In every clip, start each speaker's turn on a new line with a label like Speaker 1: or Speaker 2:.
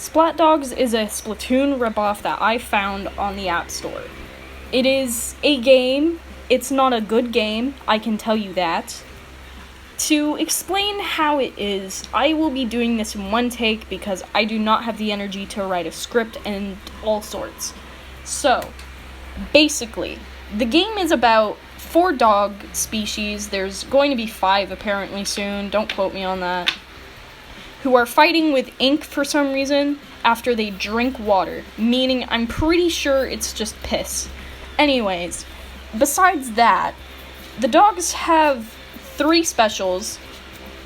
Speaker 1: SplatDogs is a Splatoon ripoff that I found on the App Store. It is a game. It's not a good game, I can tell you that. To explain how it is, I will be doing this in one take because I do not have the energy to write a script and all sorts. So, basically, the game is about 4 dog species. There's going to be 5 apparently soon, don't quote me on that, who are fighting with ink for some reason after they drink water, meaning I'm pretty sure it's just piss. Anyways, besides that, the dogs have 3 specials,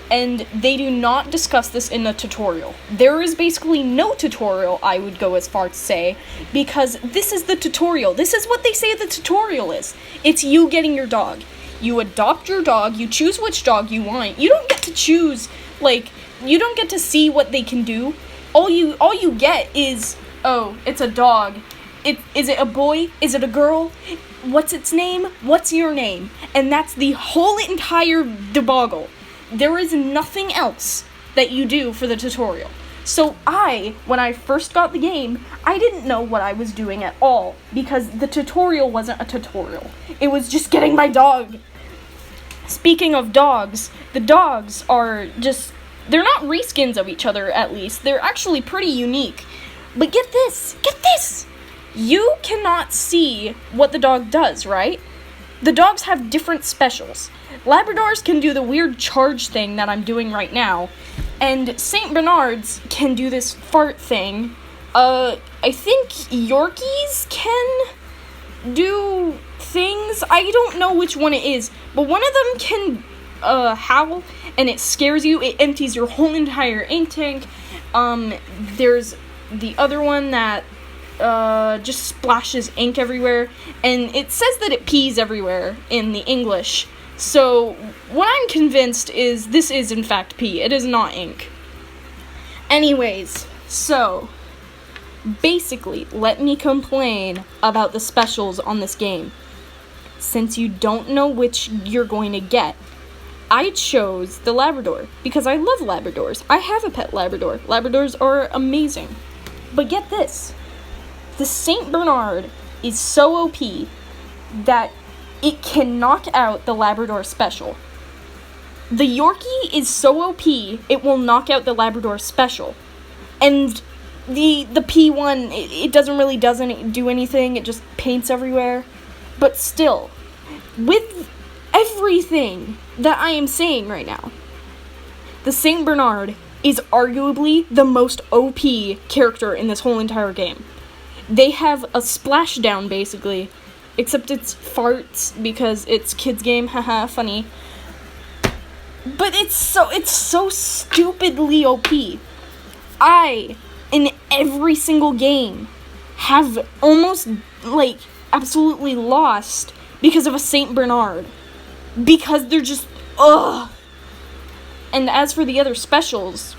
Speaker 1: and they do not discuss this in the tutorial. There is basically no tutorial, I would go as far to say, because this is the tutorial. This is what they say the tutorial is. It's you getting your dog. You adopt your dog, you choose which dog you want. You don't get to choose, you don't get to see what they can do. All you get is, oh, it's a dog. Is it a boy? Is it a girl? What's its name? What's your name? And that's the whole entire debacle. There is nothing else that you do for the tutorial. So when I first got the game, I didn't know what I was doing at all, because the tutorial wasn't a tutorial. It was just getting my dog. Speaking of dogs, the dogs are just, they're not reskins of each other, at least. They're actually pretty unique. But get this! You cannot see what the dog does, right? The dogs have different specials. Labradors can do the weird charge thing that I'm doing right now, and St. Bernards can do this fart thing. I think Yorkies can do things. I don't know which one it is, but one of them can howl, and it scares you. It empties your whole entire ink tank. There's the other one that just splashes ink everywhere, and it says that it pees everywhere in the English. So what I'm convinced is this is in fact pee. It is not ink. Anyways, so basically, let me complain about the specials on this game. Since you don't know which you're going to get, I chose the Labrador because I love Labradors. I have a pet Labrador. Labradors are amazing. But get this. The St. Bernard is so OP that it can knock out the Labrador special. The Yorkie is so OP, it will knock out the Labrador special. And the P1, it doesn't do anything, it just paints everywhere. But still, with everything that I am saying right now, the St. Bernard is arguably the most OP character in this whole entire game. They have a splashdown, basically, except it's farts because it's kids' game, haha, funny. But it's so stupidly OP. In every single game, have almost, absolutely lost because of a St. Bernard. Because they're just, ugh. And as for the other specials,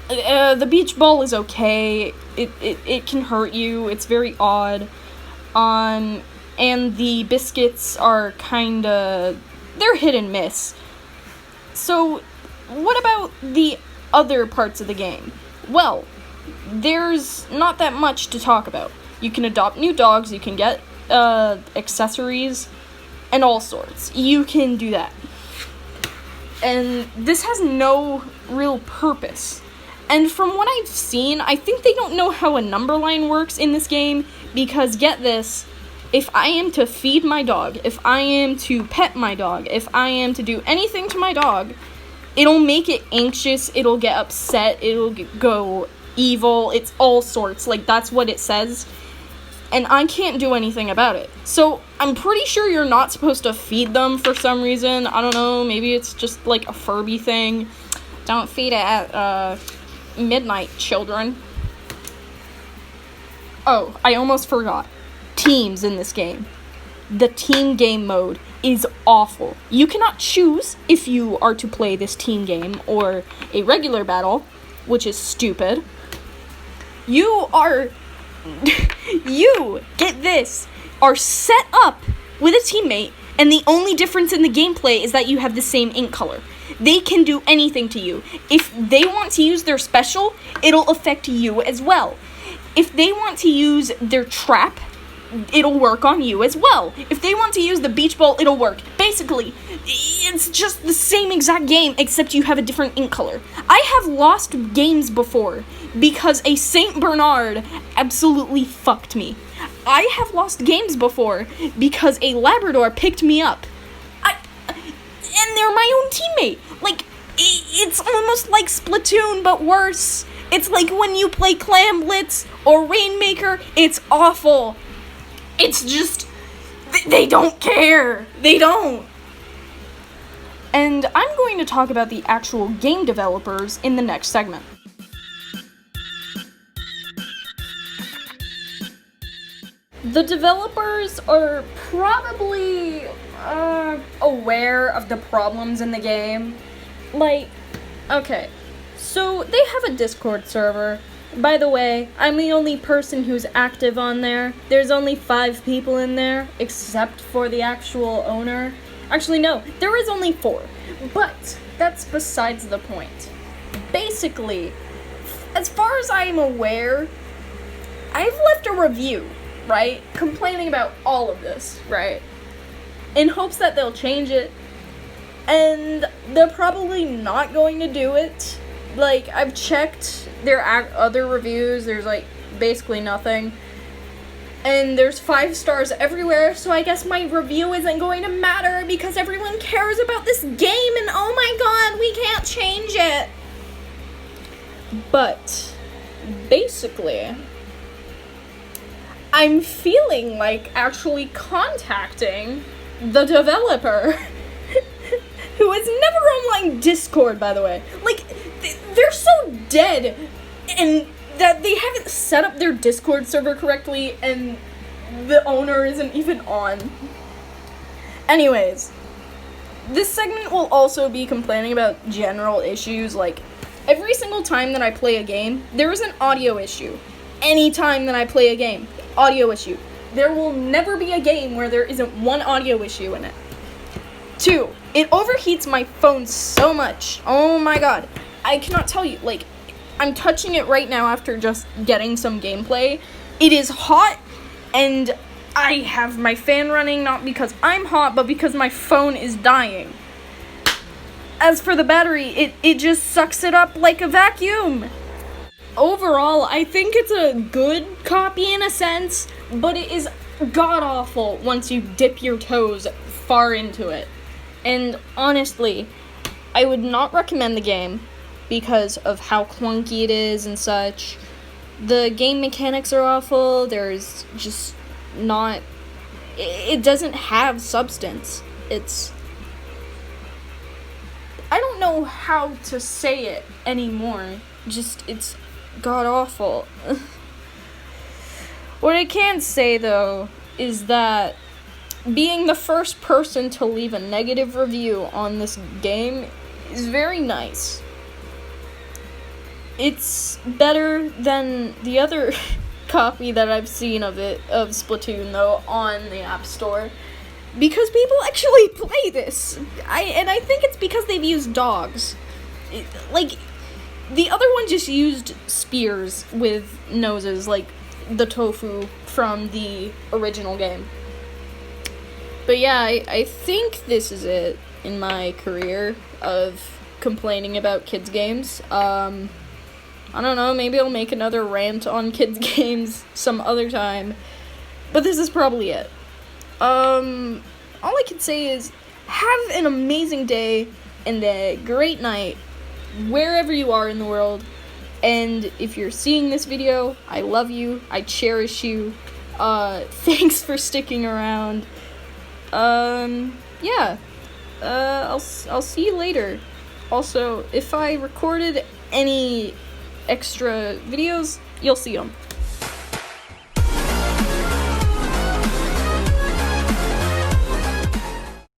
Speaker 1: the beach ball is okay. It can hurt you. It's very odd. And the biscuits are they're hit and miss. So, what about the other parts of the game? Well, there's not that much to talk about. You can adopt new dogs, you can get accessories, and all sorts. You can do that. And this has no real purpose. And from what I've seen, I think they don't know how a number line works in this game, because get this, if I am to feed my dog, if I am to pet my dog, if I am to do anything to my dog, it'll make it anxious, it'll get upset, it'll go evil, it's all sorts, that's what it says. And I can't do anything about it. So, I'm pretty sure you're not supposed to feed them for some reason. I don't know, maybe it's just a Furby thing. Don't feed it at, midnight, children. Oh, I almost forgot. Teams in this game. The team game mode is awful. You cannot choose if you are to play this team game or a regular battle, which is stupid. You, get this, are set up with a teammate, and the only difference in the gameplay is that you have the same ink color. They can do anything to you. If they want to use their special, it'll affect you as well. If they want to use their trap, it'll work on you as well. If they want to use the beach ball, it'll work. Basically, it's just the same exact game, except you have a different ink color. I have lost games before because a Saint Bernard absolutely fucked me. I have lost games before because a Labrador picked me up. And they're my own teammate. Like, it's almost like Splatoon, but worse. It's like when you play Clam Blitz or Rainmaker, it's awful. It's just, they don't care. They don't. And I'm going to talk about the actual game developers in the next segment. The developers are probably aware of the problems in the game. Like, okay, so they have a Discord server. By the way, I'm the only person who's active on there. There's only 5 people in there, except for the actual owner. Actually, no, there is only 4. But that's besides the point. Basically, as far as I'm aware, I've left a review, right? Complaining about all of this, right? In hopes that they'll change it. And they're probably not going to do it. Like, I've checked their other reviews, there's, like, basically nothing. And there's 5 stars everywhere, so I guess my review isn't going to matter because everyone cares about this game and oh my god, we can't change it. But, basically, I'm feeling like actually contacting the developer, who is never online Discord, by the way. Like, they're so dead, and that they haven't set up their Discord server correctly, and the owner isn't even on. Anyways, this segment will also be complaining about general issues, like, every single time that I play a game, there is an audio issue. Any time that I play a game, audio issue. There will never be a game where there isn't one audio issue in it. 2, it overheats my phone so much. Oh my god. I cannot tell you, like, I'm touching it right now after just getting some gameplay. It is hot, and I have my fan running, not because I'm hot, but because my phone is dying. As for the battery, it just sucks it up like a vacuum. Overall, I think it's a good copy in a sense, but it is god-awful once you dip your toes far into it. And honestly, I would not recommend the game because of how clunky it is and such. The game mechanics are awful, there's just not... It doesn't have substance. It's... I don't know how to say it anymore. Just, it's god-awful. What I can say, though, is that being the first person to leave a negative review on this game is very nice. It's better than the other copy that I've seen of Splatoon, though, on the App Store. Because people actually play this. I think it's because they've used dogs. Like, the other one just used spears with noses, like the tofu from the original game. But yeah, I think this is it in my career of complaining about kids' games. I don't know, maybe I'll make another rant on kids' games some other time. But this is probably it. All I can say is, have an amazing day and a great night, wherever you are in the world. And if you're seeing this video, I love you, I cherish you. Thanks for sticking around. Yeah. I'll see you later. Also, if I recorded any extra videos, you'll see them.